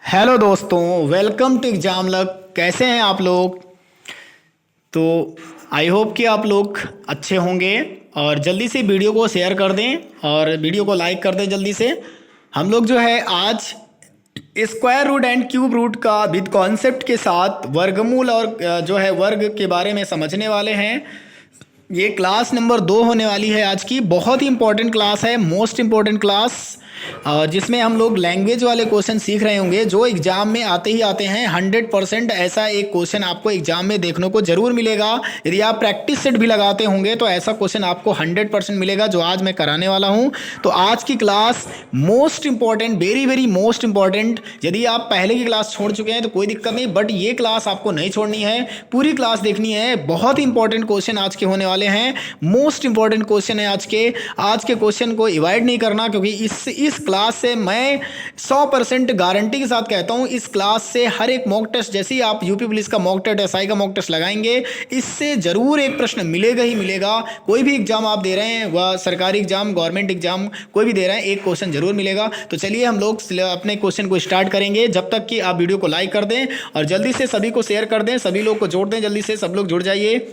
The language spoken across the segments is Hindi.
हेलो दोस्तों, वेलकम टू एग्जाम लग। कैसे हैं आप लोग? तो आई होप कि आप लोग अच्छे होंगे और जल्दी से वीडियो को शेयर कर दें और वीडियो को लाइक कर दें जल्दी से। हम लोग जो है आज square root and cube root का विद कॉन्सेप्ट के साथ वर्गमूल और जो है वर्ग के बारे में समझने वाले हैं। ये क्लास नंबर 2 होने वाली है आज की। बहुत ही इंपॉर्टेंट क्लास है, मोस्ट इंपॉर्टेंट क्लास, जिसमें हम लोग लैंग्वेज वाले क्वेश्चन सीख रहे होंगे जो एग्जाम में आते ही आते हैं। 100% ऐसा एक क्वेश्चन आपको एग्जाम में देखने को जरूर मिलेगा। यदि आप प्रैक्टिस सेट भी लगाते होंगे तो ऐसा क्वेश्चन आपको 100% मिलेगा जो आज मैं कराने वाला हूं। तो आज की class most important, very very most important. यदि आप पहले की क्लास छोड़ चुके हैं तो कोई दिक्कत नहीं, बट ये क्लास आपको नहीं छोड़नी है, पूरी क्लास देखनी है। बहुत ही इंपॉर्टेंट क्वेश्चन आज के होने वाले हैं, मोस्ट इंपॉर्टेंट क्वेश्चन है आज के क्वेश्चन को अवॉइड नहीं करना, क्योंकि इस क्लास से मैं 100% गारंटी के साथ कहता हूं, इस क्लास से हर एक मॉक टेस्ट, जैसे ही आप यूपी पुलिस का मॉक टेस्ट, एसआई का मॉक टेस्ट लगाएंगे, इससे जरूर एक प्रश्न मिलेगा ही मिलेगा। कोई भी एग्जाम आप दे रहे हैं, वह सरकारी एग्जाम, गवर्नमेंट एग्जाम, कोई भी दे रहे हैं, एक क्वेश्चन जरूर मिलेगा। तो चलिए हम लोग अपने क्वेश्चन को स्टार्ट करेंगे, जब तक कि आप वीडियो को लाइक कर दें और जल्दी से सभी को शेयर कर दें, सभी लोग को जोड़ दें, जल्दी से सब लोग जुड़ जाइए।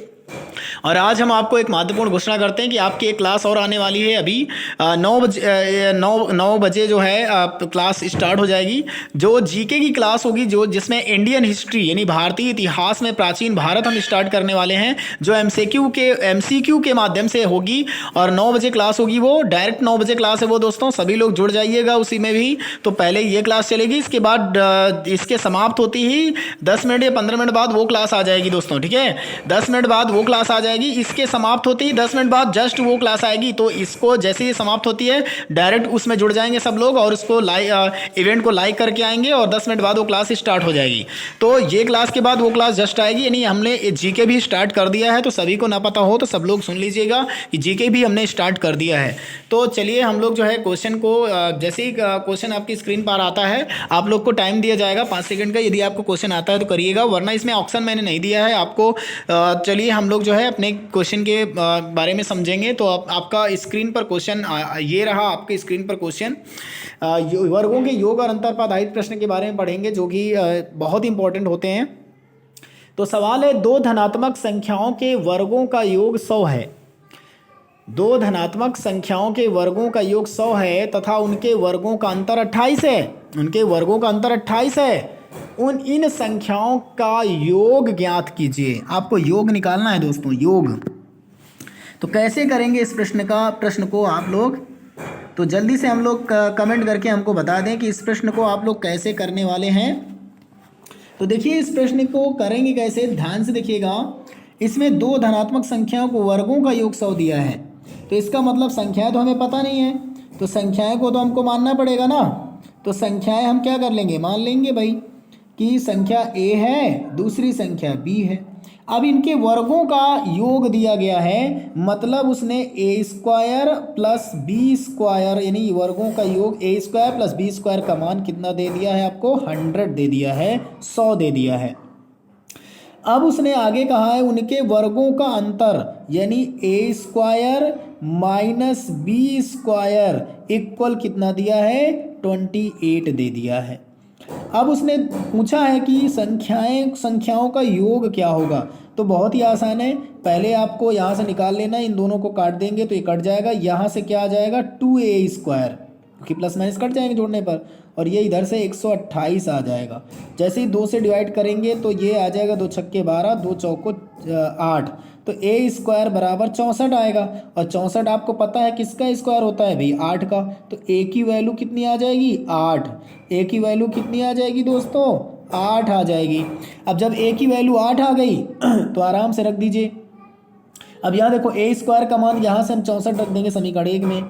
और आज हम आपको एक महत्वपूर्ण घोषणा करते हैं कि आपकी एक क्लास और आने वाली है। अभी 9 बजे जो है क्लास स्टार्ट हो जाएगी। जो जीके की क्लास होगी, जो जिसमें इंडियन हिस्ट्री यानी भारतीय इतिहास में प्राचीन भारत हम स्टार्ट करने वाले हैं, जो एमसीक्यू के माध्यम से होगी। और 9 बजे क्लास होगी, वो डायरेक्ट 9 बजे क्लास है वो। दोस्तों सभी लोग जुड़ जाइएगा उसी में भी। तो पहले ये क्लास चलेगी, इसके बाद इसके समाप्त होती ही 10 मिनट या 15 मिनट बाद वो क्लास आ जाएगी दोस्तों, ठीक है। 10 मिनट बाद वो क्लास आ जाएगी, इसके समाप्त होते ही 10 मिनट बाद जस्ट वो क्लास आएगी। तो इसको जैसे ही समाप्त होती है डायरेक्ट उसमें जुड़ जाएंगे सब लोग और उसको इवेंट को लाइक करके आएंगे और 10 मिनट बाद वो क्लास स्टार्ट हो जाएगी। तो ये क्लास के बाद वो क्लास जस्ट आएगी, यानी हमने जीके भी स्टार्ट कर दिया है। तो सभी को ना पता हो तो सब लोग सुन लीजिएगा कि जीके भी हमने स्टार्ट कर दिया है। तो चलिए हम लोग जो है क्वेश्चन को, जैसे ही क्वेश्चन आपकी स्क्रीन पर आता है, आप लोग को टाइम दिया जाएगा 5 सेकंड का। यदि आपको क्वेश्चन आता है तो करिएगा, वरना इसमें ऑप्शन मैंने नहीं दिया है आपको। चलिए हम लोग जो है अपने क्वेश्चन के बारे में समझेंगे। तो आपका स्क्रीन पर क्वेश्चन ये रहा, आपके स्क्रीन पर क्वेश्चन वर्गों के योग और अंतर पर आधारित प्रश्न के बारे में पढ़ेंगे, जो कि बहुत इंपॉर्टेंट होते हैं। तो सवाल है, दो धनात्मक संख्याओं के वर्गों का योग 100 है। दो धनात्मक संख्याओं के वर्गों का योग 100 है तथा उनके वर्गों का अंतर 28 है। उनके वर्गों का अंतर 28 है। इन संख्याओं का योग ज्ञात कीजिए। आपको योग निकालना है दोस्तों, योग। तो कैसे करेंगे इस प्रश्न को आप लोग? तो जल्दी से हम लोग कमेंट करके हमको बता दें कि इस प्रश्न को आप लोग कैसे करने वाले हैं। तो देखिए इस प्रश्न को करेंगे कैसे, ध्यान से देखिएगा। इसमें दो धनात्मक संख्याओं को वर्गों का योग 100 दिया है। तो इसका मतलब संख्याएं तो हमें पता नहीं है, तो संख्याएं को तो हमको मानना पड़ेगा ना। तो संख्याएं हम क्या कर लेंगे, मान लेंगे भाई कि संख्या a है, दूसरी संख्या b है। अब इनके वर्गों का योग दिया गया है, मतलब उसने a square plus b square, यानी वर्गों का योग a square plus b square का मान कितना दे दिया है आपको? 100 दे दिया है, 100 दे दिया है। अब उसने आगे कहा है उनके वर्गों का अंतर, यानी a square minus b square equal कितना दिया है? 28 दे दिया है। अब उसने पूछा है कि संख्याओं का योग क्या होगा। तो बहुत ही आसान है, पहले आपको यहाँ से निकाल लेना, इन दोनों को काट देंगे तो ये कट जाएगा। यहाँ से क्या आ जाएगा? 2a स्क्वायर, क्योंकि प्लस माइनस कट जाएंगे जोड़ने पर, और ये इधर से 128 आ जाएगा। जैसे ही 2 से डिवाइड करेंगे तो ये आ जाएगा 2 छक्के 12, 2 चौको 8, तो a स्क्वायर बराबर 64 आएगा। और 64 आपको पता है किसका स्क्वायर होता है भाई? 8 का। तो a की वैल्यू कितनी आ जाएगी? 8। a की वैल्यू कितनी आ जाएगी दोस्तों? 8 आ जाएगी। अब जब a की वैल्यू 8 आ गई तो आराम से रख दीजिए। अब यहाँ देखो a स्क्वायर का मान यहाँ से हम 64 रख देंगे समीकरण 1 में,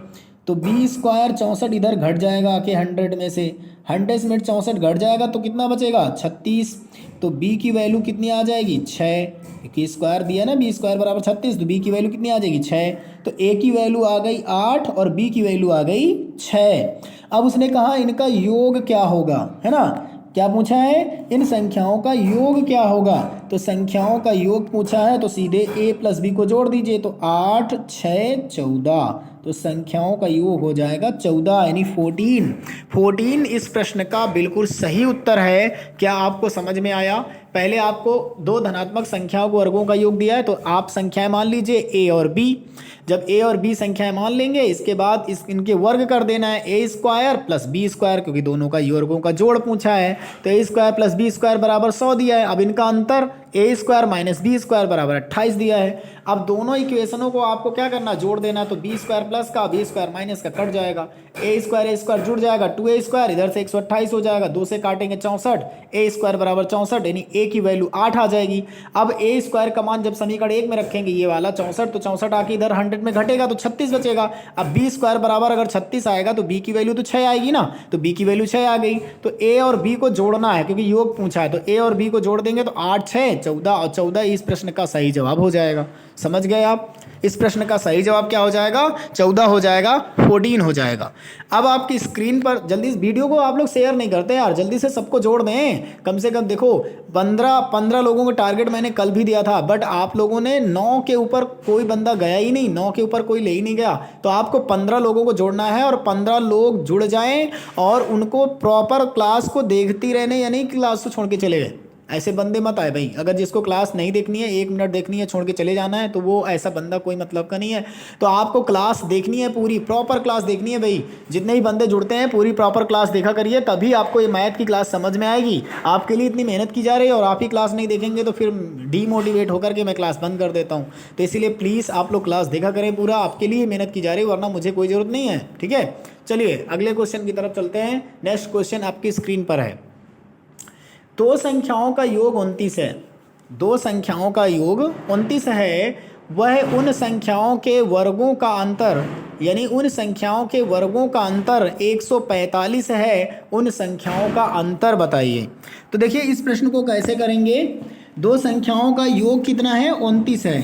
तो b स्क्वायर 64 इधर घट जाएगा आके 100 में से, 100 में 64 घट जाएगा तो कितना बचेगा? 36। तो b की वैल्यू कितनी आ जाएगी? 6, क्योंकि स्क्वायर दिया ना, b स्क्वायर बराबर 36, तो b की वैल्यू कितनी आ जाएगी? 6। तो a की वैल्यू आ गई 8 और b की वैल्यू आ गई 6। अब उसने कहा इनका योग क्या होगा, है ना। क्या पूछा है? इन संख्याओं का योग क्या होगा। तो संख्याओं का योग पूछा है तो सीधे a प्लस बी को जोड़ दीजिए, तो 8 6 14, तो संख्याओं का योग हो जाएगा 14 यानी 14। 14 इस प्रश्न का बिल्कुल सही उत्तर है। क्या आपको समझ में आया? पहले आपको दो धनात्मक संख्याओं को वर्गों का योग दिया है तो आप संख्याएं मान लीजिए a और b। जब a और b संख्याएं मान लेंगे इसके बाद इनके वर्ग कर देना है, a square plus b square, क्योंकि दोनों का वर्गों का जोड़ पूछा है तो a square plus b square बराबर 100 दिया है। अब इनका अंतर a square minus B square बराबर 28 दिया है। अब दोनों इक्वेशनों को आपको क्या करना, जोड़ देना, तो बी स्क्वायर प्लस का बी स्क्वायर माइनस का कट जाएगा, ए स्क्वायर जुड़ जाएगा, 2a स्क्वायर इधर से 128 हो जाएगा, 2 से काटेंगे 64, ए स्क्वायर बराबर 64 यानी a की वैल्यू 8 आ जाएगी। अब a स्क्वायर का मान जब समीकरण 1 में रखेंगे ये वाला 64, तो 64 आके इधर 100 में घटेगा तो 36 बचेगा। अब b स्क्वायर बराबर अगर 36 आएगा तो b की वैल्यू तो 6 आएगी ना, तो b की वैल्यू 6 आ गई। तो a और b को जोड़ना है क्योंकि योग पूछा है, तो a और b को जोड़ देंगे तो 8 6 14 और 14 इस प्रश्न का सही जवाब हो जाएगा। समझ गए आप? इस प्रश्न का सही जवाब क्या हो जाएगा? 14 हो जाएगा, 14 हो जाएगा। अब आपकी स्क्रीन पर जल्दी इस वीडियो को आप लोग शेयर नहीं करते यार, जल्दी से सबको जोड़ दें। कम से कम देखो 15 लोगों को टारगेट मैंने कल भी दिया था, बट आप लोगों ने 9 के ऊपर कोई बंदा गया ही नहीं, 9 के ऊपर कोई ले ही नहीं गया। तो आपको 15 लोगों को जोड़ना है और 15 लोग जुड़ जाएं और उनको प्रॉपर क्लास को देखती रहने, यानी क्लास को छोड़ के चले गए। ऐसे बंदे मत आए भाई, अगर जिसको क्लास नहीं देखनी है 1 मिनट देखनी है छोड़ के चले जाना है तो वो ऐसा बंदा कोई मतलब का नहीं है। तो आपको क्लास देखनी है, पूरी प्रॉपर क्लास देखनी है भाई। जितने ही बंदे जुड़ते हैं पूरी प्रॉपर क्लास देखा करिए, तभी आपको ये मैथ की क्लास समझ में आएगी। आपके लिए इतनी मेहनत की जा रही है और आप ही क्लास नहीं देखेंगे तो फिर डीमोटिवेट होकर के मैं क्लास बंद कर देता हूँ। तो इसीलिए प्लीज़ आप लोग क्लास देखा करें, पूरा आपके लिए मेहनत की जा रही है, वरना मुझे कोई ज़रूरत नहीं है। ठीक है, चलिए अगले क्वेश्चन की तरफ चलते हैं। नेक्स्ट क्वेश्चन आपकी स्क्रीन पर है। दो संख्याओं का योग 29 है। दो संख्याओं का योग 29 है, वह उन संख्याओं के वर्गों का अंतर, यानी उन संख्याओं के वर्गों का अंतर 145 है, उन संख्याओं का अंतर बताइए। तो देखिए इस प्रश्न को कैसे करेंगे। दो संख्याओं का योग कितना है? 29 है।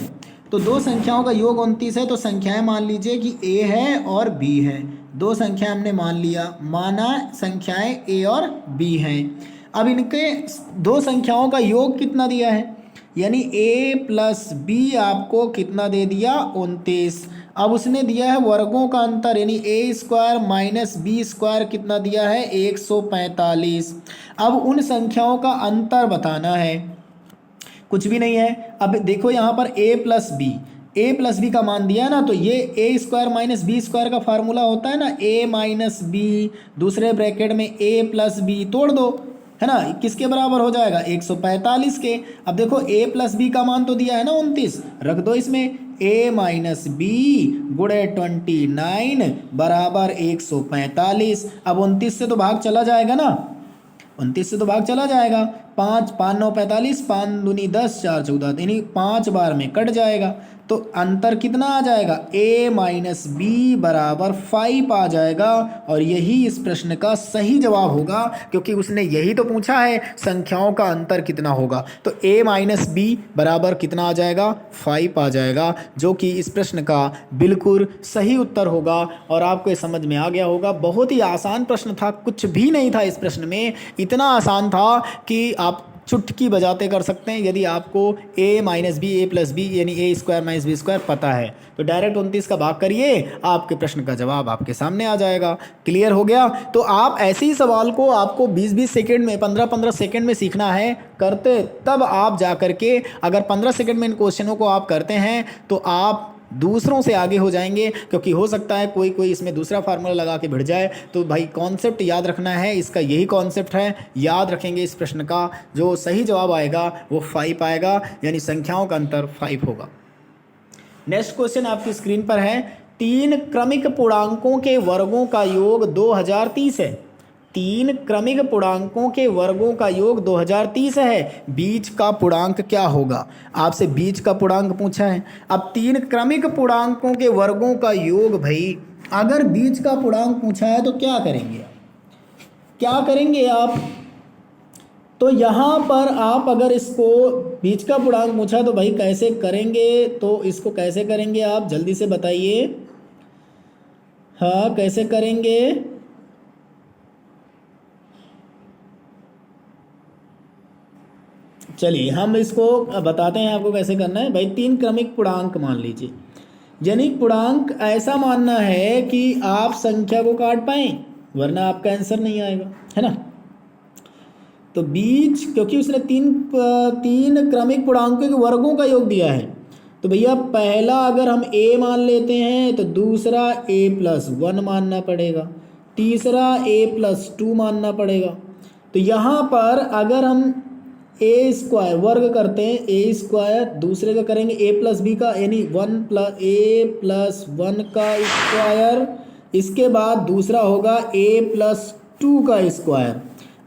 तो दो संख्याओं का योग 29 है तो संख्याएं मान लीजिए कि a है और b है। दो संख्याएं हमने मान लिया, माना संख्याएं a और b हैं। अब इनके दो संख्याओं का योग कितना दिया है, यानी a प्लस बी आपको कितना दे दिया? 29। अब उसने दिया है वर्गों का अंतर, यानी a square minus B square कितना दिया है? 145। अब उन संख्याओं का अंतर बताना है, कुछ भी नहीं है। अब देखो यहाँ पर a प्लस बी का मान दिया है ना, तो ये a square minus B square का फार्मूला होता है ना, a माइनस बी, दूसरे ब्रैकेट में a प्लस बी, तोड़ दो, है ना, किसके बराबर हो जाएगा? 145 के। अब देखो a प्लस बी का मान तो दिया है ना 29, रख दो इसमें, a माइनस बी गुणे 29 बराबर 145। अब 29 से तो भाग चला जाएगा ना, 29 से तो भाग चला जाएगा, 5 5 9 45, 5 दूनी 10, 4 14, यानी 5 बार में कट जाएगा। तो अंतर कितना आ जाएगा? a माइनस बी बराबर 5 आ जाएगा, और यही इस प्रश्न का सही जवाब होगा, क्योंकि उसने यही तो पूछा है संख्याओं का अंतर कितना होगा। तो a माइनस बी बराबर कितना आ जाएगा? 5 आ जाएगा, जो कि इस प्रश्न का बिल्कुल सही उत्तर होगा। और आपको ये समझ में आ गया होगा, बहुत ही आसान प्रश्न था, कुछ भी नहीं था इस प्रश्न में, इतना आसान था कि आप चुटकी बजाते कर सकते हैं यदि आपको a minus B A plus B यानी a square minus B square पता है। तो डायरेक्ट 29 का भाग करिए, आपके प्रश्न का जवाब आपके सामने आ जाएगा। क्लियर हो गया? तो आप ऐसे ही सवाल को आपको 20-20 सेकेंड में, 15-15 सेकेंड में सीखना है, करते तब आप जा करके, अगर 15 सेकेंड में इन क्वेश्चनों को आप करते हैं तो आप दूसरों से आगे हो जाएंगे, क्योंकि हो सकता है कोई इसमें दूसरा फार्मूला लगा के भिड़ जाए। तो भाई कॉन्सेप्ट याद रखना है, इसका यही कॉन्सेप्ट है, याद रखेंगे इस प्रश्न का। जो सही जवाब आएगा वो 5 आएगा, यानी संख्याओं का अंतर 5 होगा। नेक्स्ट क्वेश्चन आपकी स्क्रीन पर है। 3 क्रमिक पूर्णांकों के वर्गों का योग 2030 है। 3 क्रमिक पूर्णांकों के वर्गों का योग 2030 है, बीच का पूर्णांक क्या होगा? आपसे बीच का पूर्णांक पूछा है। अब 3 क्रमिक पूर्णांकों के वर्गों का योग, भाई अगर बीच का पूर्णांक पूछा है तो क्या करेंगे? क्या करेंगे आप? तो यहाँ पर आप अगर इसको बीच का पूर्णांक पूछा है तो भाई कैसे करेंगे? तो इसको कैसे करेंगे आप जल्दी से बताइए। हाँ, कैसे करेंगे? चलिए हम इसको बताते हैं आपको कैसे करना है। भाई 3 क्रमिक पूर्णांक मान लीजिए, यानी पूर्णांक ऐसा मानना है कि आप संख्या को काट पाएं, वरना आपका आंसर नहीं आएगा, है ना। तो बीच, क्योंकि उसने तीन क्रमिक पूर्णांकों के वर्गों का योग दिया है, तो भैया पहला अगर हम a मान लेते हैं तो दूसरा a+1 मानना पड़ेगा, तीसरा a+2 मानना पड़ेगा। तो यहाँ पर अगर हम a² वर्ग करते हैं, a², दूसरे का करेंगे a+b का, यानी a+1 का स्क्वायर, इसके बाद दूसरा होगा a+2 का स्क्वायर।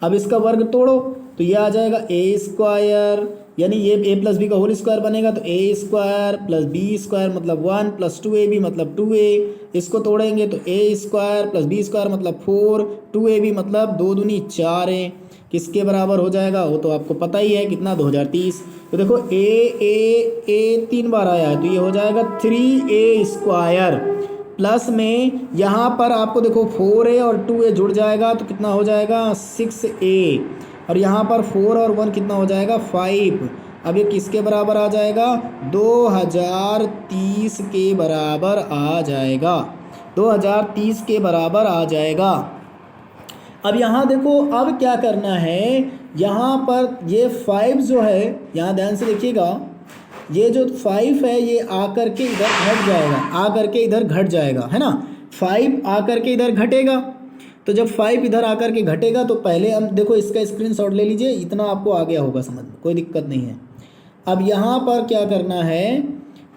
अब इसका वर्ग तोड़ो तो ये आ जाएगा a², यानी ये a+b का होल स्क्वायर बनेगा, तो a² + b² मतलब 1 + 2ab मतलब 2a। इसको तोड़ेंगे तो a² + b² मतलब 4, 2ab मतलब 2 दूनी 4a, किसके बराबर हो जाएगा वो तो आपको पता ही है कितना, 2030। तो देखो a 3 बार आया है तो ये हो जाएगा 3a² प्लस में यहाँ पर आपको देखो 4a और 2a जुड़ जाएगा तो कितना हो जाएगा 6a, और यहाँ पर 4 और 1 कितना हो जाएगा 5। अब ये किसके बराबर आ जाएगा, 2030 के बराबर आ जाएगा, 2030 के बराबर आ जाएगा। अब यहाँ देखो अब क्या करना है, यहाँ पर ये 5 जो है, यहाँ ध्यान से देखिएगा, ये जो 5 है ये आकर के इधर घट जाएगा, आकर के इधर घट जाएगा, है ना। 5 आकर के इधर घटेगा, तो जब 5 इधर आकर के घटेगा तो पहले हम देखो इसका स्क्रीनशॉट ले लीजिए, इतना आपको आ गया होगा समझ में, कोई दिक्कत नहीं है। अब यहाँ पर क्या करना है,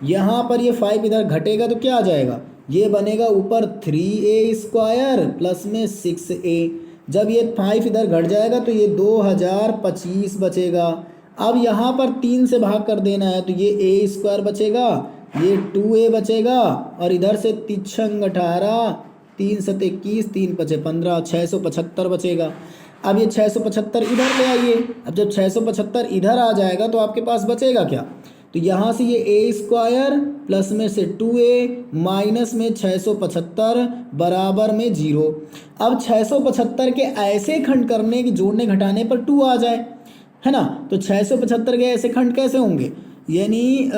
यहाँ पर ये 5 इधर घटेगा तो क्या आ जाएगा, ये बनेगा ऊपर 3a² प्लस में 6a। जब ये 5 इधर घट जाएगा तो ये 2025 बचेगा। अब यहाँ पर 3 से भाग कर देना है तो ये a² बचेगा, ये 2a बचेगा, और इधर से 3 18, 3 7 21, 3 5 15, 675 बचेगा। अब ये 675 इधर ले आइए, अब जब 675 इधर आ जाएगा तो आपके पास बचेगा क्या, तो यहाँ से ये a² प्लस में से 2a माइनस में 675 बराबर में 0। अब 675 के ऐसे खंड करने की, जोड़ने घटाने पर 2 आ जाए, है ना। तो 675 के ऐसे खंड कैसे होंगे, यानी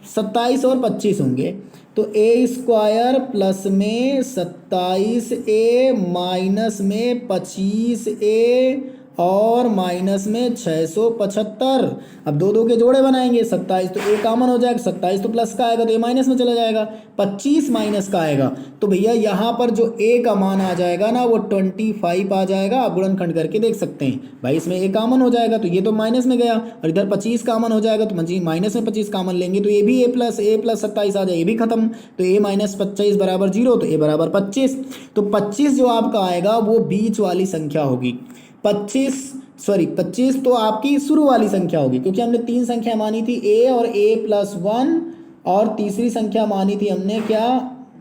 27 और 25 होंगे, तो a² प्लस में 27a माइनस में 25a और माइनस में 675। अब दो दो के जोड़े बनाएंगे, 27 तो a कॉमन हो जाएगा, 27 तो प्लस का आएगा तो a माइनस में चला जाएगा, 25 माइनस का आएगा, तो भैया यहाँ पर जो a का मान आ जाएगा ना वो 25 आ जाएगा। आप गुणनखंड करके देख सकते हैं भाई, इसमें a कॉमन हो जाएगा तो ये तो माइनस में गया, और इधर 25 कॉमन हो जाएगा तो माइनस में 25 कॉमन लेंगे तो ये भी a प्लस 27 आ जाए, ये भी खत्म, तो a माइनस 25 बराबर 0, तो a बराबर 25। तो 25 जो आपका आएगा वो बीच वाली संख्या होगी, 25 तो आपकी शुरू वाली संख्या होगी, क्योंकि हमने 3 संख्या मानी थी a और a+1, और तीसरी संख्या मानी थी हमने क्या,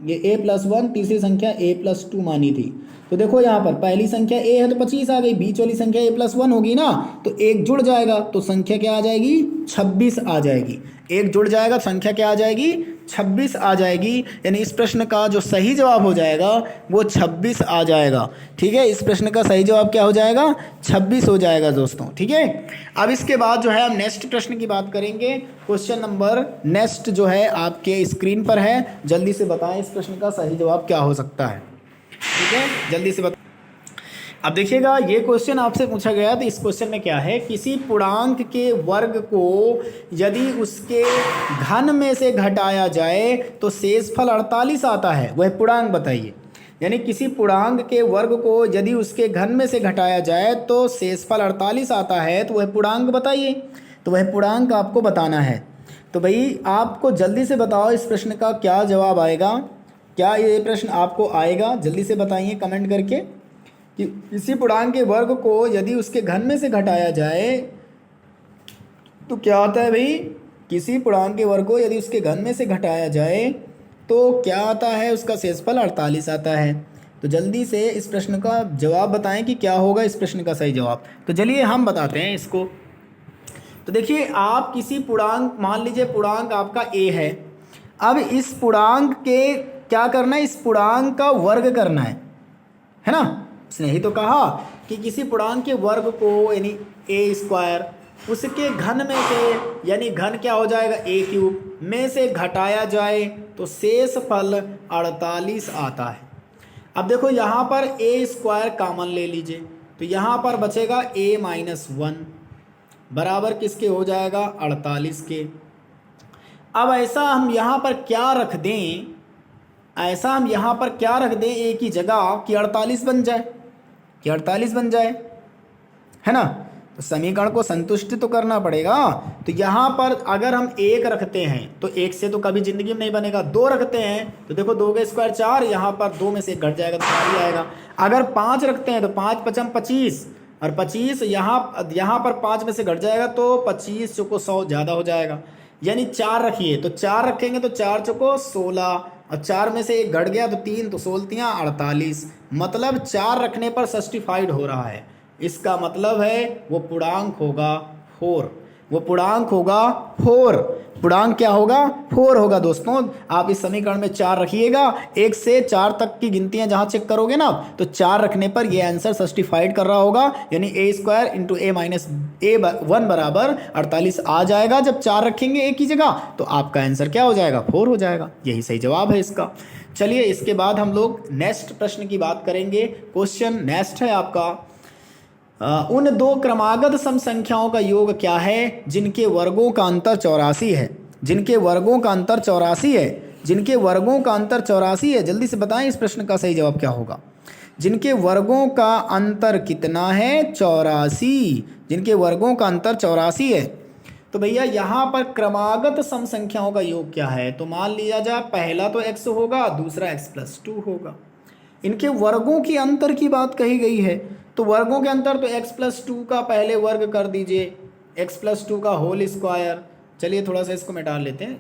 ये a+1, तीसरी संख्या a+2 मानी थी। तो देखो यहाँ पर पहली संख्या a है तो 25 आ गई, बीच वाली संख्या a+1 होगी ना, तो एक जुड़ जाएगा तो संख्या क्या आ जाएगी, 26 आ जाएगी। एक जुड़ जाएगा संख्या क्या आ जाएगी, 26 आ जाएगी, यानी इस प्रश्न का जो सही जवाब हो जाएगा वो 26 आ जाएगा। ठीक है, इस प्रश्न का सही जवाब क्या हो जाएगा, 26 हो जाएगा दोस्तों। ठीक है, अब इसके बाद जो है हम नेक्स्ट प्रश्न की बात करेंगे। क्वेश्चन नंबर नेक्स्ट जो है आपके स्क्रीन पर है, जल्दी से बताएं इस प्रश्न का सही जवाब क्या हो सकता है। ठीक है, जल्दी से अब देखिएगा, ये क्वेश्चन आपसे पूछा गया तो इस क्वेश्चन में क्या है, किसी पूर्णांक के वर्ग को यदि उसके घन में से घटाया जाए तो शेषफल 48 आता है, वह पूर्णांक बताइए। यानी किसी पूर्णांक के वर्ग को यदि उसके घन में से घटाया जाए तो शेषफल 48 आता है, तो वह पूर्णांक बताइए। तो वह पूर्णांक आपको बताना है। तो भाई आपको जल्दी से बताओ इस प्रश्न का क्या जवाब आएगा, क्या ये प्रश्न आपको आएगा, जल्दी से बताइए कमेंट करके कि किसी पूर्णांक के वर्ग को यदि उसके घन में से घटाया जाए तो क्या आता है भाई, किसी पूर्णांक के वर्ग को यदि उसके घन में से घटाया जाए तो क्या आता है, उसका शेषफल 48 आता है। तो जल्दी से इस प्रश्न का जवाब बताएं कि क्या होगा इस प्रश्न का सही जवाब। तो चलिए हम बताते हैं इसको। तो देखिए, आप किसी पूर्णांक, मान लीजिए पूर्णांक आपका a है, अब इस पूर्णांक के क्या करना है, इस पूर्णांक का वर्ग करना है ना। इसने ही तो कहा कि किसी पूर्णांक के वर्ग को, यानी a² उसके घन में से, यानी घन क्या हो जाएगा ए क्यूब में से घटाया जाए तो शेष फल 48 आता है। अब देखो यहाँ पर ए स्क्वायर कॉमन ले लीजिए तो यहाँ पर बचेगा a माइनस 1 बराबर किसके हो जाएगा 48 के। अब ऐसा हम यहाँ पर क्या रख दें, ऐसा हम यहाँ पर क्या रख दें ए की जगह कि 48 बन जाए, कि 48 बन जाए, है ना। तो समीकरण को संतुष्ट तो करना पड़ेगा। तो यहाँ पर अगर हम 1 रखते हैं तो 1 से तो कभी जिंदगी में नहीं बनेगा, 2 रखते हैं तो देखो 2 का स्क्वायर 4, यहाँ पर 2 में से 1 घट जाएगा तो 4 ही आएगा। अगर 5 रखते हैं तो 5 पचम 25 और 25 यहाँ पर 5 में से घट जाएगा तो 25 चौको 100 ज़्यादा हो जाएगा। यानी 4 रखिए तो 4 रखेंगे तो 4 चौको 16 और 4 में से 1 घट गया तो 3 तो 16 48, मतलब 4 रखने पर सस्टिफाइड हो रहा है। इसका मतलब है वो पूर्णांक होगा 4, वो पूर्णांक होगा 4, पूर्णांक क्या होगा 4 होगा। दोस्तों आप इस समीकरण में 4 रखिएगा, 1 से 4 तक की गिनतियां जहां चेक करोगे ना तो 4 रखने पर ये आंसर सस्टिफाइड कर रहा होगा, यानी ए स्क्वायर इंटू ए माइनस ए 1 बराबर 48 आ जाएगा। जब 4 रखेंगे ए की जगह तो आपका आंसर क्या हो जाएगा 4 हो जाएगा, यही सही जवाब है इसका। चलिए इसके बाद हम लोग नेक्स्ट प्रश्न की बात करेंगे। क्वेश्चन नेक्स्ट है आपका, उन दो क्रमागत सम संख्याओं का योग क्या है जिनके वर्गों का अंतर 84 है, जिनके वर्गों का अंतर 84 है, जिनके वर्गों का अंतर 84 है। जल्दी से बताएं इस प्रश्न का सही जवाब क्या होगा। जिनके वर्गों का अंतर कितना है 84, जिनके वर्गों का अंतर 84 है। तो भैया यहाँ पर क्रमागत सम संख्याओं का योग क्या है, तो मान लिया जाए पहला तो x होगा, दूसरा x+2 होगा। इनके वर्गों की अंतर की बात कही गई है तो वर्गों के अंतर तो x+2 का पहले वर्ग कर दीजिए, x+2 का होल स्क्वायर। चलिए थोड़ा सा इसको मिटा लेते हैं,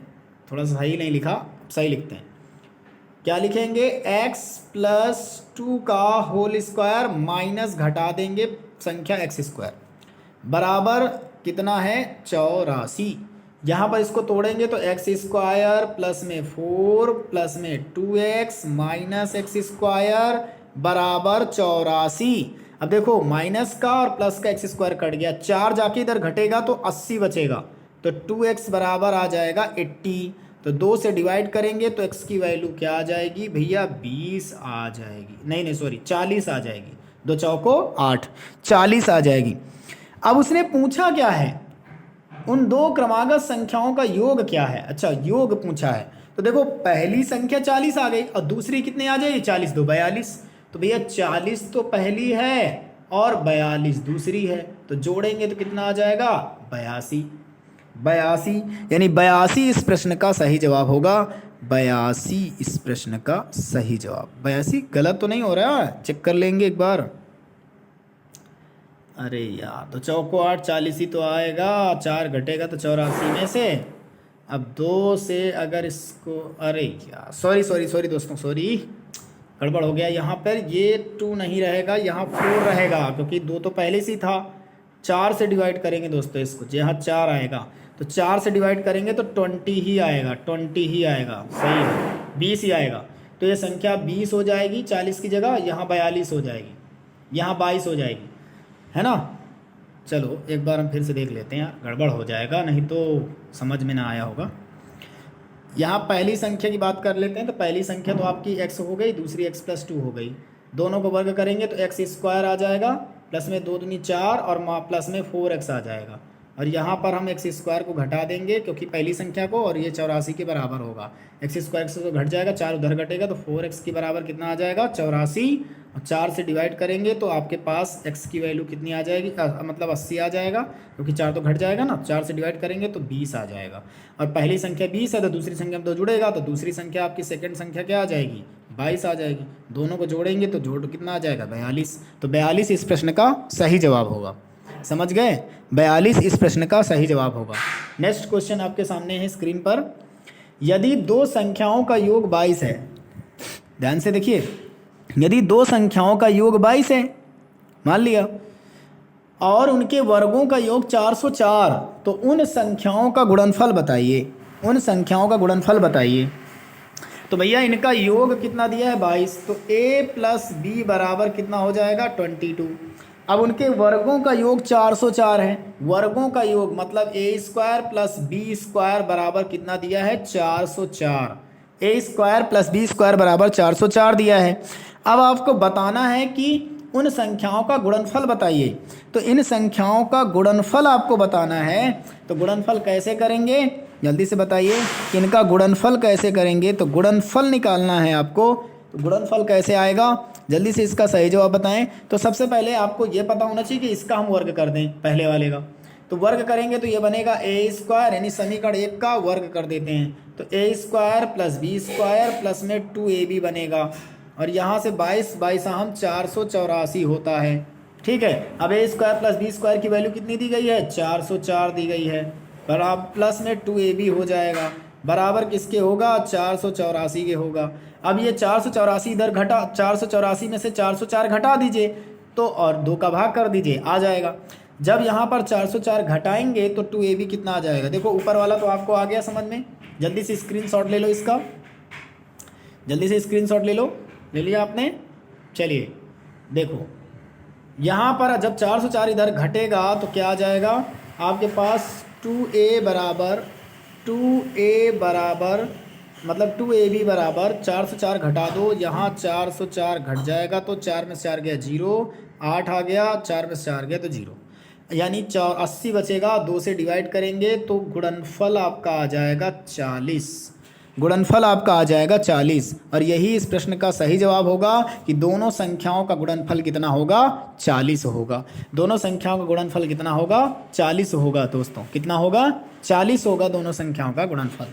थोड़ा सा सही नहीं लिखा, सही लिखते हैं। क्या लिखेंगे x+2 का होल स्क्वायर माइनस घटा देंगे संख्या x² बराबर कितना है 84। यहाँ पर इसको तोड़ेंगे तो x² प्लस में 4 प्लस में 2x माइनस x² बराबर 84। अब देखो माइनस का और प्लस का x² कट गया, 4 जाके इधर घटेगा तो 80 बचेगा, तो 2x बराबर आ जाएगा 80। तो 2 से डिवाइड करेंगे तो x की वैल्यू क्या आ जाएगी भैया 20 आ जाएगी, नहीं सॉरी 40 आ जाएगी, 2 चौको 8, 40 आ जाएगी। अब उसने पूछा क्या है, उन दो क्रमागत संख्याओं का योग क्या है। अच्छा योग पूछा है तो देखो पहली संख्या 40 आ गई और दूसरी कितनी आ जाएगी 40 2 42। तो भैया 40 तो पहली है और 42 दूसरी है, तो जोड़ेंगे तो कितना आ जाएगा 82, 82 यानी 82 इस प्रश्न का सही जवाब होगा। 82 इस प्रश्न का सही जवाब। 82 गलत तो नहीं हो रहा, चेक कर लेंगे एक बार। अरे यार तो चौको 8 40 ही तो आएगा, 4 घटेगा तो 84 में से। अब 2 से अगर इसको, अरे यार सॉरी दोस्तों, सॉरी गड़बड़ हो गया। यहाँ पर ये 2 नहीं रहेगा, यहाँ 4 रहेगा क्योंकि 2 तो पहले से था। 4 से डिवाइड करेंगे दोस्तों इसको, यहाँ 4 आएगा तो 4 से डिवाइड करेंगे तो 20 ही आएगा, 20 ही आएगा, सही है 20 ही आएगा। तो ये संख्या 20 हो जाएगी 40 की जगह, यहाँ 42 हो जाएगी, यहाँ 22 हो जाएगी, है ना। चलो एक बार हम फिर से देख लेते हैं यार, गड़बड़ हो जाएगा नहीं तो समझ में ना आया होगा। यहाँ पहली संख्या की बात कर लेते हैं तो पहली संख्या तो आपकी x हो गई, दूसरी x+2 हो गई। दोनों को वर्ग करेंगे तो x² आ जाएगा, प्लस में 2 दूनी 4 और प्लस में 4x आ जाएगा। और यहाँ पर हम x² को घटा देंगे क्योंकि पहली संख्या को, और ये 84 के बराबर होगा। x² से तो घट जाएगा, 4 उधर घटेगा तो 4x के बराबर कितना आ जाएगा 84। और 4 से डिवाइड करेंगे तो आपके पास x की वैल्यू कितनी आ जाएगी, मतलब 80 आ जाएगा क्योंकि 4 तो घट जाएगा ना, 4 से डिवाइड करेंगे तो 20 आ जाएगा। और पहली संख्या 20 है तो दूसरी संख्या में तो जुड़ेगा, तो दूसरी संख्या आपकी सेकंड संख्या क्या आ जाएगी 22 आ जाएगी। दोनों को जोड़ेंगे तो जोड़ कितना आ जाएगा 42। तो 42 इस प्रश्न का सही जवाब होगा। समझ गए, 42 इस प्रश्न का सही जवाब होगा। नेक्स्ट क्वेश्चन आपके सामने है स्क्रीन पर। यदि दो संख्याओं का योग 22 है, ध्यान से देखिए, यदि दो संख्याओं का योग 22 है मान लिया, और उनके वर्गों का योग 404, तो उन संख्याओं का गुणनफल बताइए, उन संख्याओं का गुणनफल बताइए। तो भैया इनका योग कितना दिया है 22, तो a + b बराबर कितना हो जाएगा 22। अब उनके वर्गों का योग 404 है। वर्गों का योग मतलब ए स्क्वायर प्लस बी स्क्वायर बराबर कितना दिया है 404। ए स्क्वायर प्लस बी स्क्वायर बराबर 404 दिया है। अब आपको बताना है कि उन संख्याओं का गुणनफल बताइए। तो इन संख्याओं का गुणनफल आपको बताना है, तो गुणनफल कैसे करेंगे जल्दी से बताइए। इनका गुणनफल कैसे करेंगे, तो गुणनफल निकालना है आपको। तो गुणनफल कैसे आएगा जल्दी से इसका सही जवाब बताएं। तो सबसे पहले आपको ये पता होना चाहिए कि इसका हम वर्ग कर दें पहले वाले का। तो वर्ग करेंगे तो ये बनेगा ए स्क्वायर, यानी समीकरण 1 का वर्ग कर देते हैं। तो A square plus B square plus में 2ab बनेगा, और यहाँ से 22 22 हम 484 होता है। ठीक है, अब ए स्क्वायर प्लस बी स्क्वायर की वैल्यू कितनी दी गई है 404 दी गई है, बराबर प्लस में 2ab हो जाएगा, बराबर किसके होगा 484 के होगा। अब ये 484 इधर घटा, 484 में से 404 घटा दीजिए तो और 2 का भाग कर दीजिए, आ जाएगा। जब यहाँ पर 404 घटाएंगे तो 2ab कितना आ जाएगा। देखो ऊपर वाला तो आपको आ गया समझ में, जल्दी से स्क्रीनशॉट ले लो इसका, जल्दी से स्क्रीनशॉट ले लो। ले लिया आपने, चलिए देखो यहाँ पर जब 404 इधर घटेगा तो क्या आ जाएगा आपके पास 2a बराबर मतलब 2ab बराबर 404 घटा दो, यहाँ 404 घट जाएगा तो 4 में से 4 गया 0, 8 आ गया, 4 में से 4 गया तो 0, यानी 80 बचेगा। 2 से डिवाइड करेंगे तो गुणनफल आपका आ जाएगा 40। गुणनफल आपका आ जाएगा 40, और यही इस प्रश्न का सही जवाब होगा कि दोनों संख्याओं का गुणनफल कितना होगा 40 होगा। दोनों संख्याओं का गुणनफल कितना होगा 40 होगा दोस्तों, कितना होगा 40 होगा दोनों संख्याओं का गुणनफल।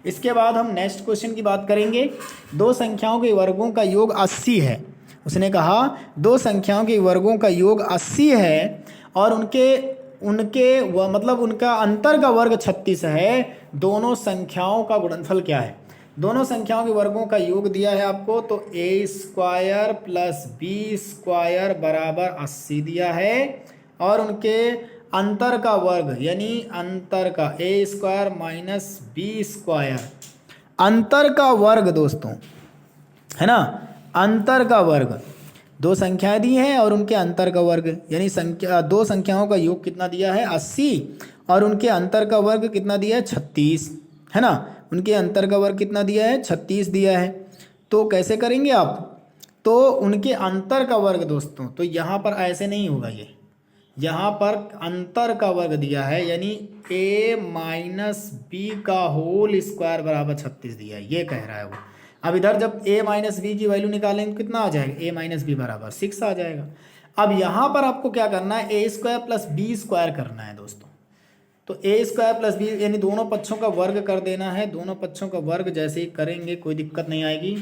इसके बाद हम नेक्स्ट क्वेश्चन की बात करेंगे। दो संख्याओं के वर्गों का योग 80 है। उसने कहा दो संख्याओं के वर्गों का योग 80 है और मतलब उनका अंतर का वर्ग 36 है। दोनों संख्याओं का गुणनफल क्या है। दोनों संख्याओं के वर्गों का योग दिया है आपको, तो A square plus B square बराबर 80 दिया है, और उनके अंतर का वर्ग यानी अंतर का ए स्क्वायर माइनस बी स्क्वायर, अंतर का वर्ग दोस्तों है ना, अंतर का वर्ग। दो संख्याएं दी हैं और उनके अंतर का वर्ग, यानी दो संख्याओं का योग कितना दिया है 80 और उनके अंतर का वर्ग कितना दिया है 36, है ना। उनके अंतर का वर्ग कितना दिया है 36 दिया है। तो कैसे करेंगे आप, तो उनके अंतर का वर्ग दोस्तों, तो यहाँ पर ऐसे नहीं होगा, ये यहाँ पर अंतर का वर्ग दिया है यानी a माइनस बी का होल स्क्वायर बराबर 36 दिया है, ये कह रहा है वो। अब इधर जब a माइनस बी की वैल्यू निकालेंगे कितना आ जाएगा, a माइनस बी बराबर 6 आ जाएगा। अब यहाँ पर आपको क्या करना है, a square plus B square करना है दोस्तों। तो a स्क्वायर प्लस बी यानी दोनों पक्षों का वर्ग कर देना है। दोनों पक्षों का वर्ग जैसे ही करेंगे कोई दिक्कत नहीं आएगी,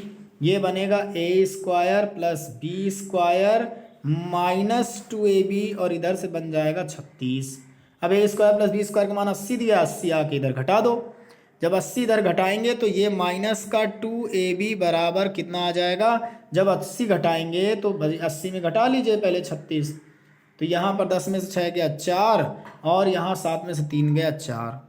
ये बनेगा a square plus B square minus 2ab और इधर से बन जाएगा 36। अब a square plus B square का मान 80 दिया, 80 आके इधर घटा दो। जब 80 इधर घटाएंगे तो ये माइनस का 2ab बराबर कितना आ जाएगा, जब 80 घटाएंगे तो 80 में घटा लीजिए पहले 36, तो यहाँ पर 10 में से 6 गया 4 और यहाँ 7 में से 3 गया 4,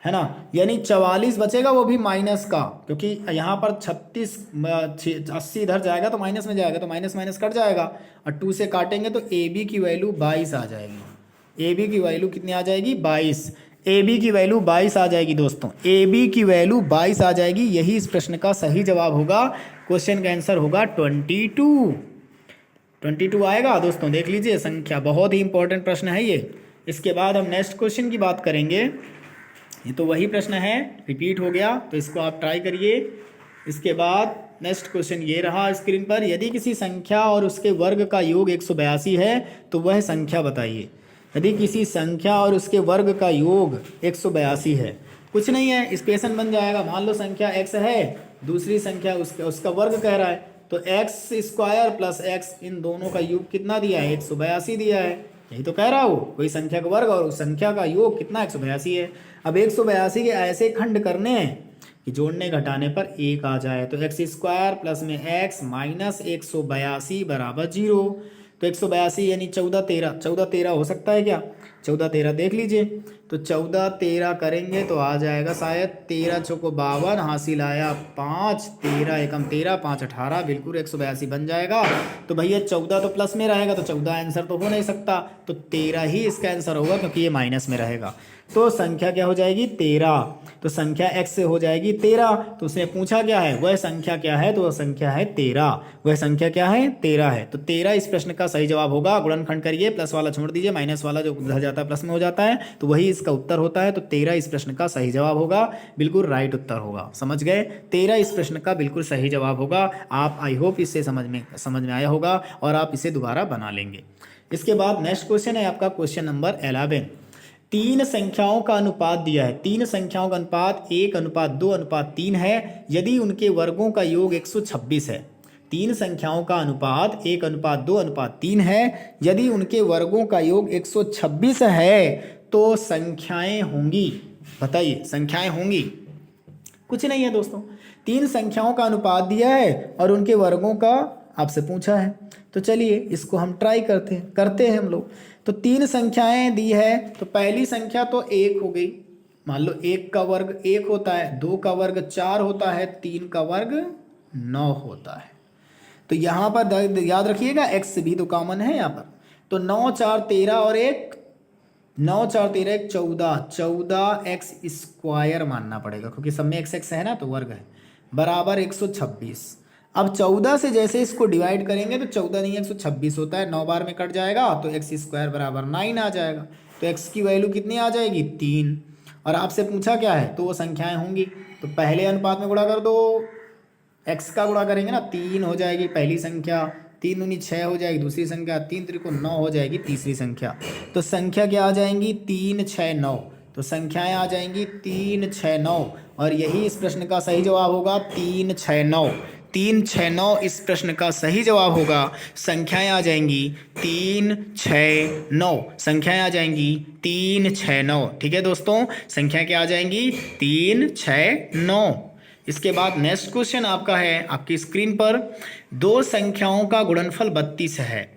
है ना, यानी 44 बचेगा, वो भी माइनस का, क्योंकि यहाँ पर 80 इधर जाएगा तो माइनस में जाएगा, तो माइनस माइनस कट जाएगा और 2 से काटेंगे तो AB की वैल्यू 22 आ जाएगी। AB की वैल्यू कितनी आ जाएगी 22, AB की वैल्यू 22 आ जाएगी दोस्तों, AB की वैल्यू 22 आ जाएगी। यही इस प्रश्न का सही जवाब होगा। क्वेश्चन का आंसर होगा 22 आएगा दोस्तों, देख लीजिए संख्या, बहुत ही इंपॉर्टेंट प्रश्न है ये। इसके बाद हम नेक्स्ट क्वेश्चन की बात करेंगे। ये तो वही प्रश्न है, रिपीट हो गया, तो इसको आप ट्राई करिए। इसके बाद नेक्स्ट क्वेश्चन ये रहा स्क्रीन पर, यदि किसी संख्या और उसके वर्ग का योग 182 है तो वह संख्या बताइए। यदि किसी संख्या और उसके वर्ग का योग 182 है, कुछ नहीं है, इक्वेशन बन जाएगा। मान लो संख्या x है, दूसरी संख्या उसका वर्ग कह रहा है, तो एक्स स्क्वायर प्लस एक्स, इन दोनों का योग कितना दिया है 182 दिया है, यही तो कह रहा हो। कोई संख्या का वर्ग और उस संख्या का योग कितना 182 है। अब 182 के ऐसे खंड करने हैं कि जोड़ने घटाने पर 1 आ जाए, तो एक्स स्क्वायर प्लस में एक्स माइनस 182 बराबर 0। तो 182 यानी 14 13 हो सकता है क्या, 14 13 देख लीजिए। तो 14 13 करेंगे तो आ जाएगा शायद 13 चौको 52, हासिल आया 5, 13 एकम 13, 5 18, बिल्कुल 182 बन जाएगा। तो भैया 14 तो प्लस में रहेगा तो 14 आंसर तो हो नहीं सकता, तो 13 ही इसका आंसर होगा क्योंकि ये माइनस में रहेगा। तो संख्या क्या हो जाएगी 13, तो संख्या x से हो जाएगी 13। तो उसने पूछा क्या है, वह संख्या क्या है, तो वह संख्या है 13। वह संख्या क्या है 13 है, तो 13 इस प्रश्न का सही जवाब होगा। गुणनखंड करिए, प्लस वाला छोड़ दीजिए, माइनस वाला जो उधर जाता है प्लस में हो जाता है, तो वही इसका उत्तर होता है। तो 13 इस प्रश्न का सही जवाब होगा, बिल्कुल राइट उत्तर होगा। समझ गए, 13 इस प्रश्न का बिल्कुल सही जवाब होगा। आप आई होप इससे समझ में आया होगा और आप इसे दोबारा बना लेंगे। इसके बाद नेक्स्ट क्वेश्चन है आपका क्वेश्चन नंबर 11। तीन संख्याओं का अनुपात दिया है, तीन संख्याओं का अनुपात 1:2:3 है यदि उनके वर्गों का योग 126 है। तीन संख्याओं का अनुपात 1:2:3 है यदि उनके वर्गों का योग 126 है तो संख्याएं होंगी। बताइए संख्याएं होंगी, कुछ नहीं है दोस्तों, तीन संख्याओं का अनुपात दिया है और उनके वर्गों का आपसे पूछा है। तो चलिए इसको हम ट्राई करते हैं हम लोग। तो तीन संख्याएं दी है, तो पहली संख्या तो 1 हो गई, मान लो 1 का वर्ग 1 होता है, 2 का वर्ग 4 होता है, 3 का वर्ग 9 होता है। तो यहाँ पर याद रखिएगा x भी तो कॉमन है यहाँ पर, तो 9 4 13 और 1 9 4 13 1 14, 14x² मानना पड़ेगा क्योंकि सब में x है ना, तो वर्ग है, बराबर 126। अब 14 से जैसे इसको डिवाइड करेंगे तो 14 नहीं 126 होता है, 9 बार में कट जाएगा तो x² बराबर 9 आ जाएगा। तो x की वैल्यू कितनी आ जाएगी 3। और आपसे पूछा क्या है, तो वो संख्याएं होंगी, तो पहले अनुपात में गुणा कर दो, x का गुणा करेंगे ना 3 हो जाएगी पहली संख्या, 3 दूनी 6 हो जाएगी दूसरी संख्या, 3 त्रिको 9 हो जाएगी तीसरी संख्या। तो संख्या क्या आ जाएंगी 3 6 9, तो संख्याएं आ जाएंगी 3 6 9 और यही इस प्रश्न का सही जवाब होगा 3 6 9। 3 6 9 इस प्रश्न का सही जवाब होगा। संख्याएं आ जाएंगी 3 6 9, संख्याएं आ जाएंगी 3 6 9। ठीक है दोस्तों, संख्या क्या आ जाएंगी 3 6 9। इसके बाद नेक्स्ट क्वेश्चन आपका है आपकी स्क्रीन पर, दो संख्याओं का गुणनफल 32 है।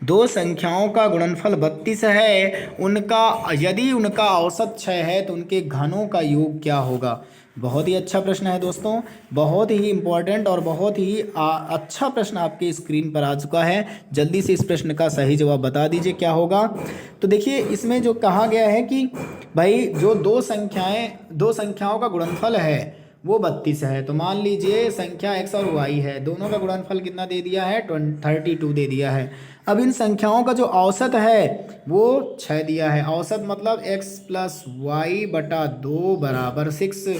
दो संख्याओं का गुणनफल 32 है, उनका यदि उनका औसत 6 है तो उनके घनों का योग क्या होगा। बहुत ही अच्छा प्रश्न है दोस्तों, बहुत ही इंपॉर्टेंट और बहुत ही अच्छा प्रश्न आपके स्क्रीन पर आ चुका है। जल्दी से इस प्रश्न का सही जवाब बता दीजिए क्या होगा। तो देखिए इसमें जो कहा गया है कि भाई जो दो संख्याओं का गुणनफल है वो 32 है, तो मान लीजिए संख्या x और y है, दोनों का गुणनफल कितना दे दिया है 32 दे दिया है। अब इन संख्याओं का जो औसत है वो 6 दिया है, औसत मतलब x + y बटा 2 बराबर 6।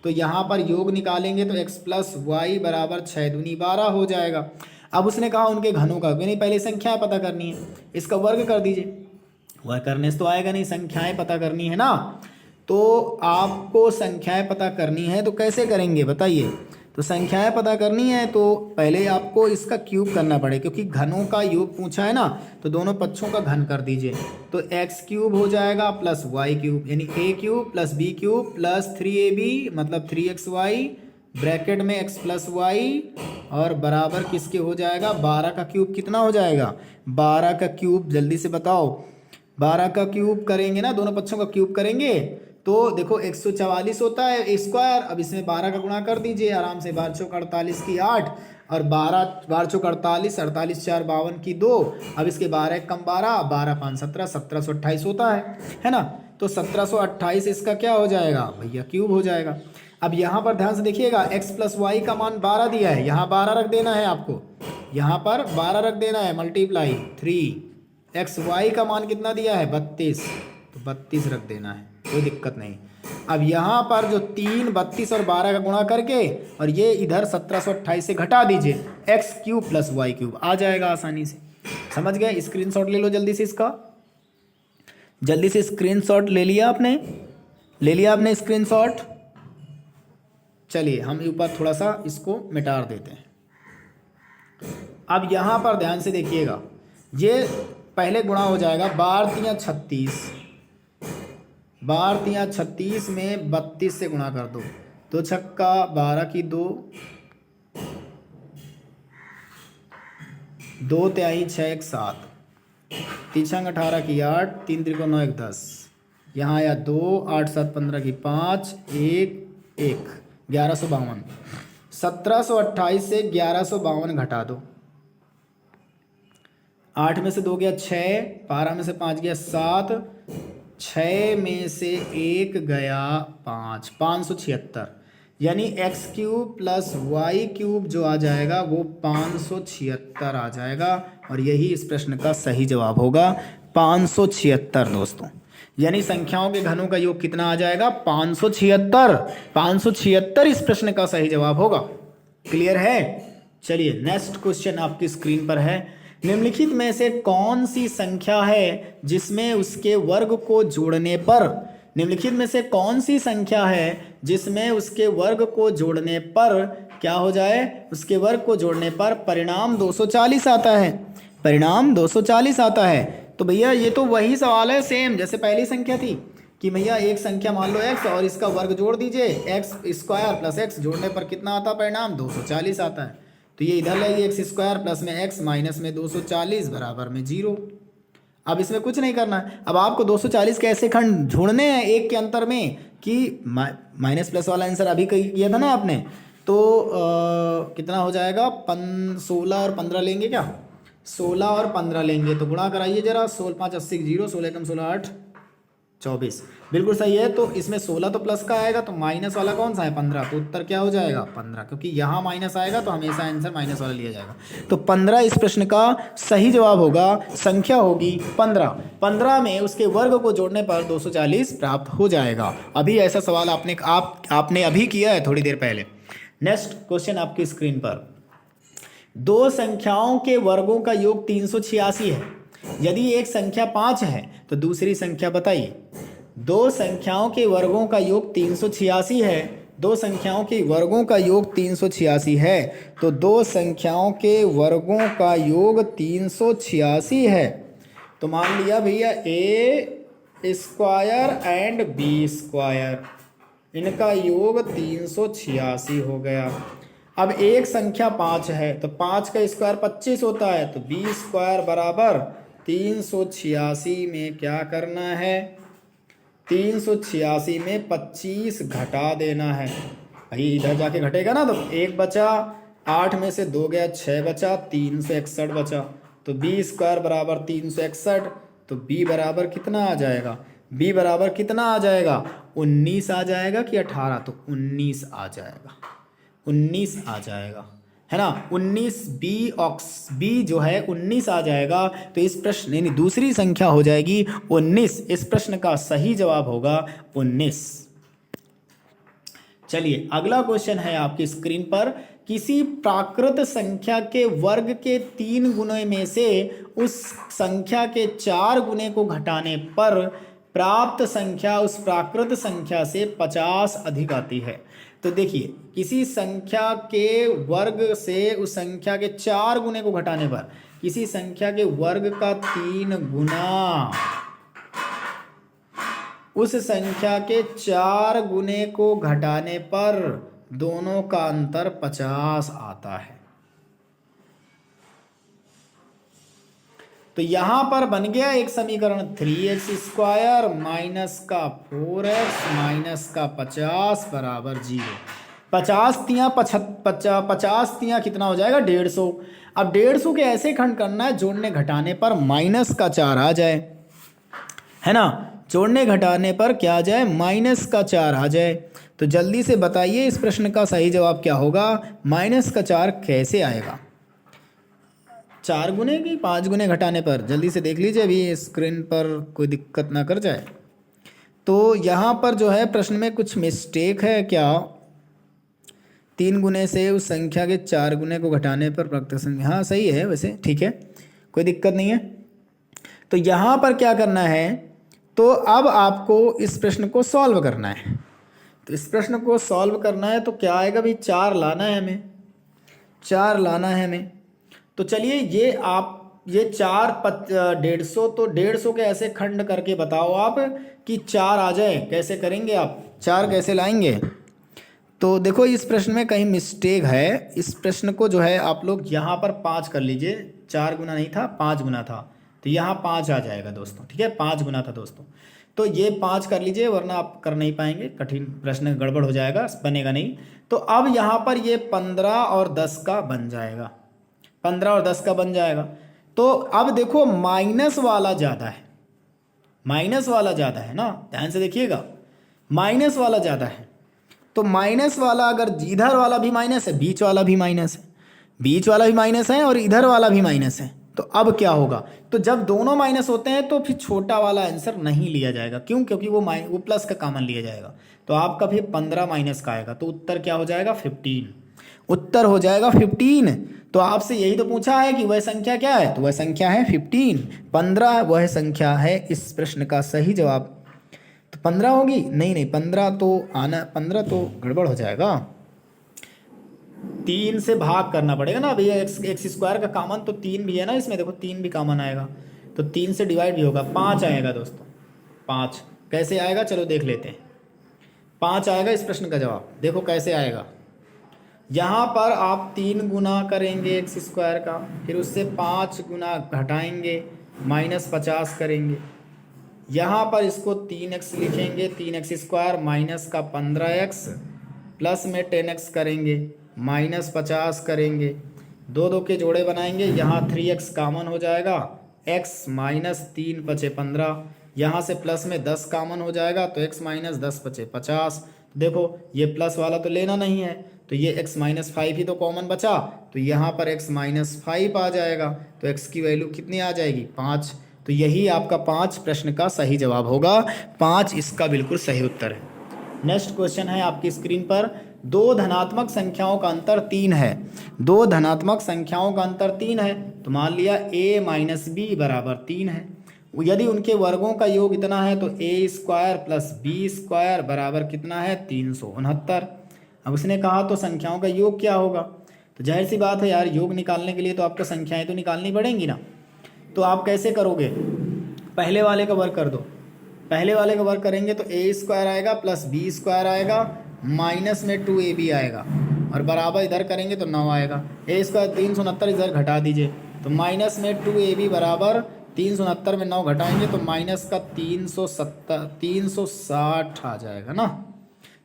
तो यहाँ पर योग निकालेंगे तो x + y बराबर 6 दूनी 12 हो जाएगा। अब उसने कहा उनके घनों का, नहीं पहले संख्याएं पता करनी है, इसका वर्ग कर दीजिए, वर्ग करने से तो आएगा नहीं, संख्याएं पता करनी है ना। तो आपको संख्याएं पता करनी है तो कैसे करेंगे बताइए। तो संख्याएं पता करनी है तो पहले आपको इसका क्यूब करना पड़ेगा, क्योंकि घनों का योग पूछा है ना, तो दोनों पक्षों का घन कर दीजिए। तो x³ हो जाएगा प्लस y³ यानी a³ plus b³ plus 3ab मतलब 3xy ब्रैकेट में x + y और बराबर किसके हो जाएगा 12 का क्यूब कितना हो जाएगा 12 का क्यूब, जल्दी से बताओ 12 का क्यूब करेंगे ना, दोनों पक्षों का क्यूब करेंगे तो देखो 144 होता है स्क्वायर। अब इसमें 12 का गुणा कर दीजिए आराम से, 12 चौक 48 की 8 और 12 चौक 48, 48 4 52 की 2। अब इसके 12 कम 12, 12 5 17, 1728 होता है ना। तो 1728 इसका क्या हो जाएगा भैया क्यूब हो जाएगा। अब यहाँ पर ध्यान से देखिएगा x + y का मान 12 दिया है, यहाँ 12 रख देना है आपको, यहाँ पर 12 रख देना है मल्टीप्लाई 3, xy का मान कितना दिया है 32, तो 32 रख देना है, कोई दिक्कत नहीं। अब यहाँ पर जो 3 32 और 12 का गुणा करके और ये इधर 1728 से घटा दीजिए, x³ + y³ आ जाएगा आसानी से। समझ गए, स्क्रीनशॉट ले लो जल्दी से इसका, जल्दी से स्क्रीनशॉट ले लिया आपने स्क्रीनशॉट। चलिए हम ऊपर थोड़ा सा इसको मिटा देते हैं। अब यहाँ पर ध्यान से देखिएगा, ये पहले गुणा हो जाएगा 12 × 36, 12 × 36 में 32 से गुणा कर दो, 2 छक्का 12 की 2, 2 तिहाई 6 1 7, 3 छंग 18 की 8, 3 त्रिको 9 1 10, यहाँ आया 2, 8 7 15 की 5, 1 1, 1152। 1728 से 1152 घटा दो। 8 में से 2 गया 6, 12 में से 5 गया 7, 6 में से 1 गया 5, 576। यानी X cube plus Y cube जो आ जाएगा वो 576 आ जाएगा, और यही इस प्रश्न का सही जवाब होगा 576 दोस्तों। यानी संख्याओं के घनों का योग कितना आ जाएगा 576। 576 इस प्रश्न का सही जवाब होगा। क्लियर है? चलिए नेक्स्ट क्वेश्चन आपकी स्क्रीन पर है। निम्नलिखित में से कौन सी संख्या है जिसमें उसके वर्ग को जोड़ने पर, निम्नलिखित में से कौन सी संख्या है जिसमें उसके वर्ग को जोड़ने पर क्या हो जाए, उसके वर्ग को जोड़ने पर परिणाम 240 आता है, परिणाम 240 आता है। तो भैया ये तो वही सवाल है सेम जैसे पहली संख्या थी कि भैया एक संख्या मान लो x और इसका वर्ग जोड़ दीजिए, एक्स स्क्वायर प्लस एक्स जोड़ने पर कितना आता है परिणाम 240 आता है। तो ये इधर लगी एक्स स्क्वायर प्लस में एक्स माइनस में 240 बराबर में 0। अब इसमें कुछ नहीं करना है। अब आपको 240 के ऐसे खंड ढूंढने हैं एक के अंतर में कि माइनस प्लस वाला आंसर अभी किया था ना आपने, तो कितना हो जाएगा 16 और 15 लेंगे क्या, 16 और 15 लेंगे तो गुणा कराइए जरा, 16 5 80 0, 16 कम 16 8 24, बिल्कुल सही है। तो इसमें 16 तो प्लस का आएगा, तो माइनस वाला कौन सा है 15, तो उत्तर क्या हो जाएगा 15, क्योंकि यहाँ माइनस आएगा तो हमेशा आंसर माइनस वाला लिया जाएगा। तो 15 इस प्रश्न का सही जवाब होगा। संख्या होगी 15। 15 में उसके वर्ग को जोड़ने पर 240 प्राप्त हो जाएगा। अभी ऐसा सवाल आपने अभी किया है थोड़ी देर पहले। नेक्स्ट क्वेश्चन आपकी स्क्रीन पर, दो संख्याओं के वर्गों का योग 386 है। यदि एक संख्या 5 है तो दूसरी संख्या बताइए। दो संख्याओं के वर्गों का योग 386 है, दो संख्याओं के वर्गों का योग 386 है, तो दो संख्याओं के वर्गों का योग 386 है। तो मान लिया भैया ए स्क्वायर एंड बी स्क्वायर, इनका योग 386 हो गया। अब एक संख्या 5 है तो 5 का स्क्वायर 25 होता है, तो बी स्क्वायर बराबर 386 में क्या करना है, 386 में 25 घटा देना है। भाई इधर जाके घटेगा ना, तो 1 बचा, 8 में से 2 गया 6 बचा, 361 बचा, तो बी स्क्वायर बराबर 361। तो बी बराबर कितना आ जाएगा, बी बराबर कितना आ जाएगा 19 आ जाएगा कि 18, तो 19 आ जाएगा, 19 आ जाएगा, है ना। 19 बी जो है 19 आ जाएगा। तो इस प्रश्न यानी दूसरी संख्या हो जाएगी 19। इस प्रश्न का सही जवाब होगा 19। चलिए अगला क्वेश्चन है आपकी स्क्रीन पर, किसी प्राकृत संख्या के वर्ग के 3 गुने में से उस संख्या के 4 गुने को घटाने पर प्राप्त संख्या उस प्राकृत संख्या से 50 अधिक आती है। तो देखिए किसी संख्या के वर्ग से उस संख्या के 4 गुने को घटाने पर, किसी संख्या के वर्ग का 3 गुना उस संख्या के 4 गुने को घटाने पर दोनों का अंतर 50 आता है। तो यहां पर बन गया एक समीकरण 3x स्क्वायर माइनस का 4x माइनस का 50 बराबर 0। 50 तियां कितना हो जाएगा 150। अब 150 के ऐसे खंड करना है जोड़ने घटाने पर माइनस का 4 आ जाए, है ना, जोड़ने घटाने पर क्या आ जाए माइनस का 4 आ जाए। तो जल्दी से बताइए इस प्रश्न का सही जवाब क्या होगा, माइनस का 4 कैसे आएगा। 4 गुने की 5 गुने घटाने पर, जल्दी से देख लीजिए अभी स्क्रीन पर कोई दिक्कत ना कर जाए। तो यहाँ पर जो है प्रश्न में कुछ मिस्टेक है क्या, 3 गुने से उस संख्या के 4 गुने को घटाने पर प्राप्त संख्या, हाँ सही है वैसे, ठीक है कोई दिक्कत नहीं है। तो यहाँ पर क्या करना है, तो अब आपको इस प्रश्न को सॉल्व करना है। तो इस प्रश्न को सॉल्व करना है तो क्या आएगा भाई, 4 लाना है हमें, 4 लाना है हमें। तो चलिए ये 4 150, तो 150 के ऐसे खंड करके बताओ आप कि 4 आ जाए, कैसे करेंगे आप, 4 कैसे लाएंगे। तो देखो इस प्रश्न में कहीं मिस्टेक है, इस प्रश्न को जो है आप लोग यहाँ पर 5 कर लीजिए, 4 गुना नहीं था 5 गुना था, तो यहाँ 5 आ जाएगा दोस्तों, ठीक है 5 गुना था दोस्तों। तो ये 5 कर लीजिए, वरना आप कर नहीं पाएंगे, कठिन प्रश्न गड़बड़ हो जाएगा, बनेगा नहीं। तो अब यहाँ पर ये 15 और 10 का बन जाएगा, 15 और 10 का बन जाएगा। तो अब देखो माइनस वाला ज़्यादा है, माइनस वाला ज़्यादा है ना, ध्यान से देखिएगा, माइनस वाला ज़्यादा है। तो माइनस वाला, अगर इधर वाला भी माइनस है, बीच वाला भी माइनस है, बीच वाला भी माइनस है और इधर वाला भी माइनस है, तो अब क्या होगा? तो जब दोनों माइनस होते हैं तो फिर छोटा वाला आंसर नहीं लिया जाएगा। क्यों? क्योंकि वो प्लस का कॉमन लिया जाएगा। तो आपका फिर 15 माइनस का आएगा, तो उत्तर क्या हो जाएगा? 15। उत्तर हो जाएगा 15। तो आपसे यही तो पूछा है कि वह संख्या क्या है, तो वह संख्या है 15। 15 वह संख्या है इस प्रश्न का सही जवाब। तो 15 होगी? नहीं, 15 तो आना, 15 तो गड़बड़ हो जाएगा, 3 से भाग करना पड़ेगा ना भैया। एक्स स्क्वायर का कॉमन तो 3 भी है ना इसमें, देखो 3 भी कॉमन आएगा, तो 3 से डिवाइड भी होगा, 5 आएगा दोस्तों। 5 कैसे आएगा, चलो देख लेते हैं। 5 आएगा इस प्रश्न का जवाब। देखो कैसे आएगा, यहाँ पर आप 3 गुना करेंगे एक्स स्क्वायर का, फिर उससे 5 गुना घटाएंगे, -50 करेंगे। यहाँ पर इसको 3x लिखेंगे, 3x स्क्वायर माइनस का 15x प्लस में 10x करेंगे, -50 करेंगे, 2 के जोड़े बनाएंगे, यहाँ 3x कॉमन हो जाएगा, x माइनस 3 बचे 15, यहाँ से प्लस में 10 कॉमन हो जाएगा, तो x माइनस 10 बचे 50। देखो ये प्लस वाला तो लेना नहीं है, तो ये x माइनस 5 ही तो कॉमन बचा, तो यहाँ पर x माइनस 5 आ जाएगा, तो x की वैल्यू कितनी आ जाएगी? 5। तो यही आपका 5 प्रश्न का सही जवाब होगा, 5 इसका बिल्कुल सही उत्तर है। नेक्स्ट क्वेश्चन है आपकी स्क्रीन पर, 2 धनात्मक संख्याओं का अंतर 3 है। 2 धनात्मक संख्याओं का अंतर 3 है, तो मान लिया a माइनस बी बराबर 3 है। यदि उनके वर्गों का योग इतना है तो a square plus B square बराबर कितना है? 369। अब उसने कहा तो संख्याओं का योग क्या होगा? तो जाहिर सी बात है यार, योग निकालने के लिए तो आपको संख्याएं तो निकालनी पड़ेंगी ना। तो आप कैसे करोगे? पहले वाले का वर्ग कर दो, पहले वाले का वर्ग करेंगे तो a स्क्वायर आएगा प्लस बी स्क्वायर आएगा, माइनस में 2ab आएगा, और बराबर इधर करेंगे तो 9 आएगा। a स्क्वायर 369 इधर घटा दीजिए, तो माइनस में 2ab बराबर 369 में 9 घटाएंगे तो माइनस का 360 आ जाएगा ना,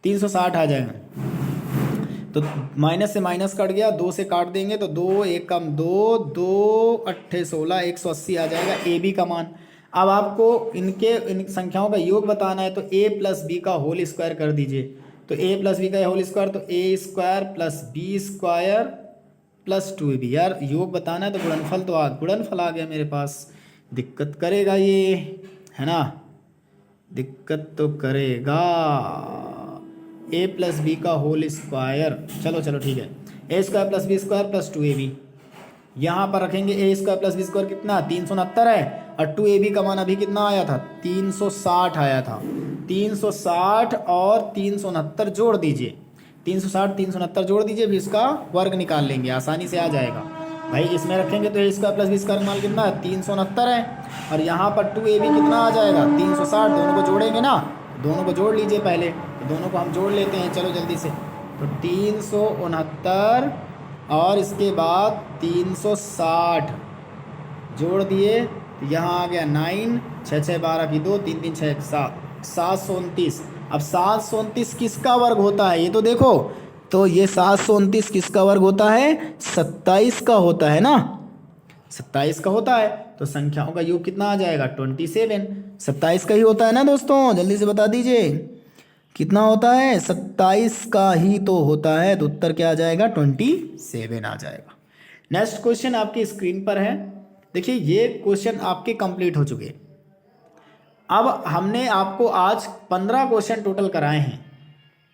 360 आ जाएगा। तो माइनस से माइनस कट गया, 2 से काट देंगे तो 2 1 कम 2, 2 8 16, 180 आ जाएगा ए बी का मान। अब आपको इन संख्याओं का योग बताना है, तो a प्लस बी का होल स्क्वायर कर दीजिए। तो a प्लस बी का होल स्क्वायर, तो a square plus B square plus 2ab। यार योग बताना है तो गुणनफल आ गया मेरे पास, दिक्कत करेगा ये, है ना, दिक्कत तो करेगा। a प्लस बी का होल स्क्वायर, चलो ठीक है, a square plus B square plus 2ab। यहाँ पर रखेंगे a square plus B square कितना? 369 है, और 2ab का मान अभी कितना आया था? 360 आया था। 360 और 369 जोड़ दीजिए, 360 369 जोड़ दीजिए, फिर इसका वर्ग निकाल लेंगे, आसानी से आ जाएगा। भाई इसमें रखेंगे तो a square plus B square का मान कितना है? 369 है, और यहाँ पर 2ab कितना आ जाएगा? 360। दोनों को जोड़ेंगे ना, दोनों को जोड़ लीजिए पहले, तो दोनों को हम जोड़ लेते हैं, चलो जल्दी से। तो 369 और इसके बाद 360 जोड़ दिए, तो यहाँ आ गया 9, 6 6 12 की 2, 3 3 6 7, 729। अब 729 किसका वर्ग होता है ये तो देखो, तो ये 729 किसका वर्ग होता है? 27 का होता है ना, 27 का होता है। तो संख्याओं का योग कितना आ जाएगा? 27। 27 का ही होता है ना दोस्तों, जल्दी से बता दीजिए कितना होता है? 27 का ही तो होता है, तो उत्तर क्या आ जाएगा? 27 आ जाएगा। नेक्स्ट क्वेश्चन आपकी स्क्रीन पर है, देखिए ये क्वेश्चन आपके कंप्लीट हो चुके। अब हमने आपको आज 15 क्वेश्चन टोटल कराए हैं,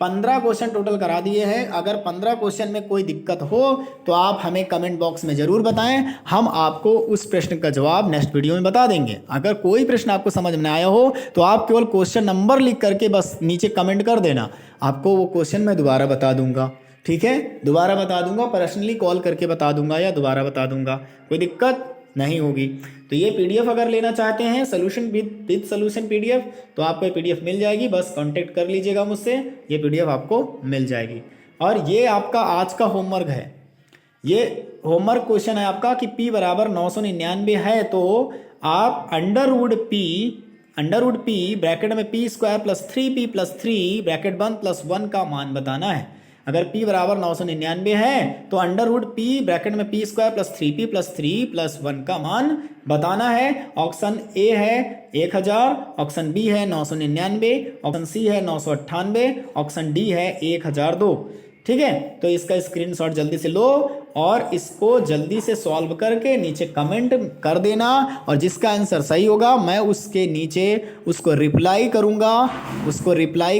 15 क्वेश्चन टोटल करा दिए हैं। अगर 15 क्वेश्चन में कोई दिक्कत हो तो आप हमें कमेंट बॉक्स में ज़रूर बताएं, हम आपको उस प्रश्न का जवाब नेक्स्ट वीडियो में बता देंगे। अगर कोई प्रश्न आपको समझ में आया हो तो आप केवल क्वेश्चन नंबर लिख करके बस नीचे कमेंट कर देना, आपको वो क्वेश्चन मैं दोबारा बता दूंगा। ठीक है, दोबारा बता दूंगा, पर्सनली कॉल करके बता दूंगा या दोबारा बता दूंगा, कोई दिक्कत नहीं होगी। तो ये पीडीएफ अगर लेना चाहते हैं सोल्यूशन विद सोल्यूशन पीडीएफ, तो आपको ये पीडीएफ मिल जाएगी, बस कांटेक्ट कर लीजिएगा मुझसे, ये पीडीएफ आपको मिल जाएगी। और ये आपका आज का होमवर्क है, ये होमवर्क क्वेश्चन है आपका कि p बराबर 999 है, तो आप under root p under root P bracket में P square plus 3p+3 bracket बंद प्लस 1 का मान बताना है। अगर p बराबर 999 है तो अंडर रूट p ब्रैकेट में पी स्क्वायर प्लस 3p+3+1 का मान बताना है। ऑप्शन ए है 1000, ऑप्शन बी है 999, ऑप्शन सी है 998, ऑप्शन डी है 1002। ठीक है, तो इसका स्क्रीनशॉट जल्दी से लो और इसको जल्दी से सॉल्व करके नीचे कमेंट कर देना, और जिसका आंसर सही होगा मैं उसके नीचे उसको रिप्लाई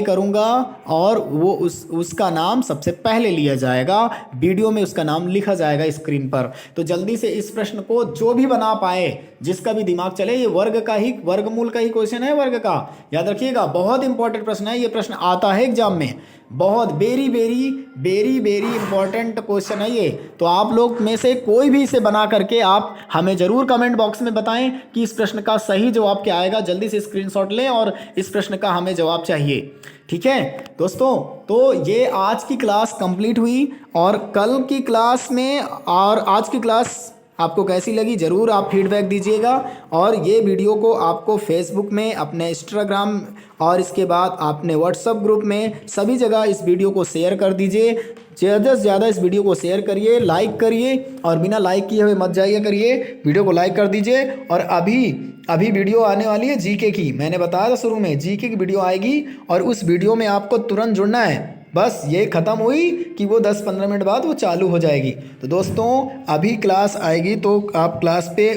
करूंगा और वो उसका नाम सबसे पहले लिया जाएगा, वीडियो में उसका नाम लिखा जाएगा स्क्रीन पर। तो जल्दी से इस प्रश्न को जो भी बना पाए, जिसका भी दिमाग चले, ये वर्गमूल का ही क्वेश्चन है, वर्ग का, याद रखिएगा, बहुत इंपॉर्टेंट प्रश्न है। ये प्रश्न आता है एग्जाम में, बहुत very very very very important question है ये। तो आप लोग में से कोई भी इसे बना करके आप हमें जरूर कमेंट बॉक्स में बताएं कि इस प्रश्न का सही जवाब क्या आएगा। जल्दी से स्क्रीनशॉट लें और इस प्रश्न का हमें जवाब चाहिए। ठीक है दोस्तों, तो ये आज की क्लास कंप्लीट हुई, और कल की क्लास में और आज की क्लास आपको कैसी लगी जरूर आप फीडबैक दीजिएगा। और ये वीडियो को आपको फेसबुक में, अपने इंस्टाग्राम और इसके बाद अपने व्हाट्सएप ग्रुप में सभी जगह इस वीडियो को शेयर कर दीजिए। ज़्यादा से ज़्यादा इस वीडियो को शेयर करिए, लाइक करिए, और बिना लाइक किए हुए मत जाइए करिए, वीडियो को लाइक कर दीजिए। और अभी वीडियो आने वाली है जीके की, मैंने बताया था शुरू में जीके की वीडियो आएगी, और उस वीडियो में आपको तुरंत जुड़ना है। बस ये ख़त्म हुई कि वो 10-15 मिनट बाद वो चालू हो जाएगी। तो दोस्तों अभी क्लास आएगी तो आप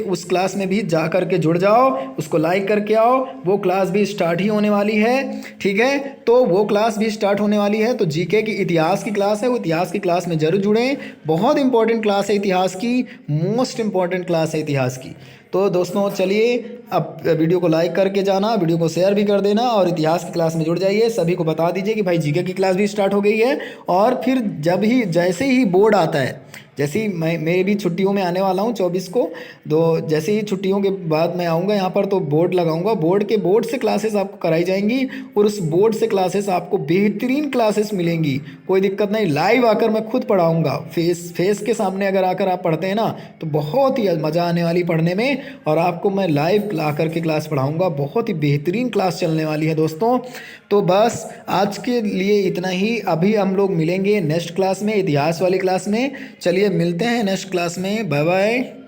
उस क्लास में भी जा कर के जुड़ जाओ, उसको लाइक करके आओ। वो क्लास भी स्टार्ट ही होने वाली है। ठीक है, तो वो क्लास भी स्टार्ट होने वाली है। तो जीके की इतिहास की क्लास है, वो इतिहास की क्लास में जरूर जुड़ें। बहुत इंपॉर्टेंट क्लास है इतिहास की, मोस्ट इंपॉर्टेंट क्लास है इतिहास की। तो दोस्तों चलिए, अब वीडियो को लाइक करके जाना, वीडियो को शेयर भी कर देना, और इतिहास की क्लास में जुड़ जाइए। सभी को बता दीजिए कि भाई जीके की क्लास भी स्टार्ट हो गई है। और फिर जैसे ही बोर्ड आता है, जैसे ही मैं भी छुट्टियों में आने वाला हूँ 24 को, तो जैसे ही छुट्टियों के बाद मैं आऊँगा यहाँ पर तो बोर्ड लगाऊंगा। बोर्ड से क्लासेस आपको कराई जाएंगी, और उस बोर्ड से क्लासेस आपको बेहतरीन क्लासेस मिलेंगी, कोई दिक्कत नहीं। लाइव आकर मैं खुद पढ़ाऊँगा, फेस के सामने अगर आकर आप पढ़ते हैं ना तो बहुत ही मज़ा आने वाली पढ़ने में, और आपको मैं लाइव ला करके क्लास पढ़ाऊँगा। बहुत ही बेहतरीन क्लास चलने वाली है दोस्तों। तो बस आज के लिए इतना ही। अभी हम लोग मिलेंगे नेक्स्ट क्लास में, इतिहास वाली क्लास में। चलिए मिलते हैं नेक्स्ट क्लास में, बाय बाय।